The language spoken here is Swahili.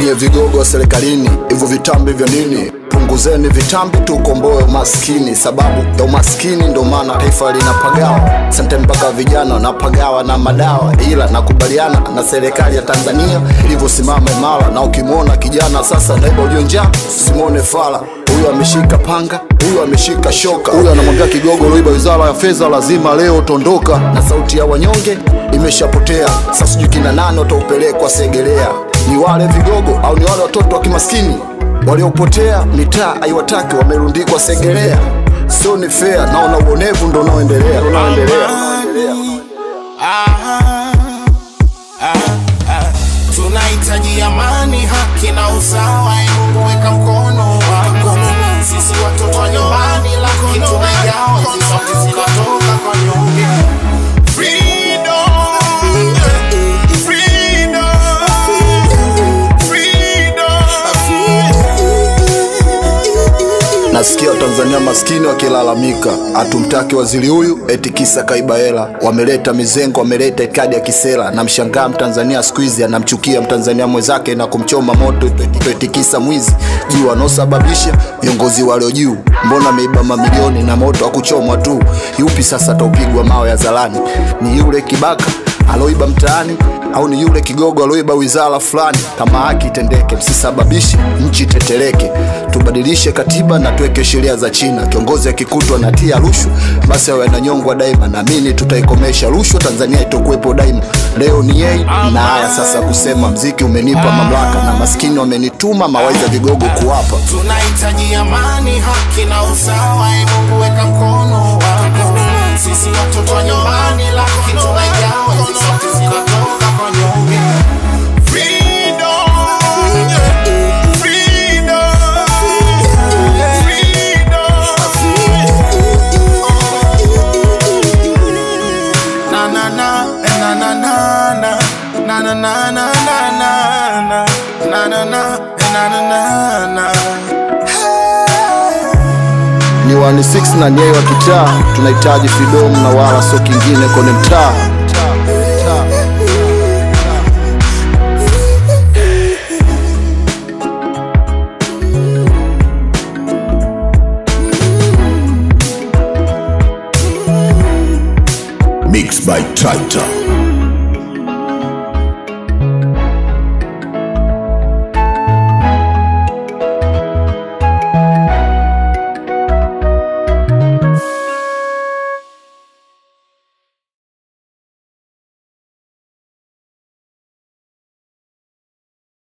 Nye vigogo serikalini, hivyo vitambi vya nini? Punguzeni vitambi tukomboe umaskini. Sababu ya umaskini ndo maana taifa linapagawa. Sante mpaka vijana wanapagawa na madawa. Ila nakubaliana na serikali ya Tanzania hivyo simama imara. Na ukimwona kijana sasa naiba ulio njaa, simone fala. Huyu ameshika panga, huyu ameshika shoka. Huyu anamwambia kigogo loiba wizara ya fedha lazima leo tondoka. Na sauti ya wanyonge imeshapotea. Sasa sijui kina nani wataupelekwa Segerea. Ni wale vigogo au ni wale watoto wa kimaskini waliopotea? Mitaa haiwataki, wamerundikwa Segerea. So ni fair, naona uonevu ndo unaoendelea. Tunahitaji amani, haki na usawa. Mungu weka mkono wako. Sisi watoto wa nyumbani, lakini tunaigawa. Sauti zinatoka kwa nyonge. Nasikia Tanzania maskini wakilalamika, hatumtaki waziri huyu eti kisa kaiba hela. Wameleta mizengo, wameleta ikadi ya kisela. Na mshangaa Mtanzania squeeze anamchukia Mtanzania mwenzake na kumchoma moto eti kisa mwizi. Juu wanaosababisha viongozi wale juu. Mbona ameiba mamilioni na moto wa kuchomwa tu? Yupi sasa ataupigwa mawe ya zalani? Ni yule kibaka aloiba mtaani au ni yule kigogo aloiba wizara fulani? Kama haki itendeke, msisababishe nchi teteleke. Tubadilishe katiba na tuweke sheria za China. Kiongozi akikutwa na tia rushwa basi awe ananyongwa daima. Naamini tutaikomesha rushwa, Tanzania itokuepo daima. Leo ni yeye na haya sasa kusema mziki umenipa mamlaka. Na maskini wamenituma mawaidha vigogo kuwapa. Tunahitaji amani, haki na usawa. Mungu weka mkono wako. Sisi watoto wa nyumbani, lakini tunaigawa. Sauti zinatoka kwa nyonge. Ni 16 na nyei wa kitaa. Tunahitaji freedom na wala so kingine kwenye mtaa. Mixed by Tractor.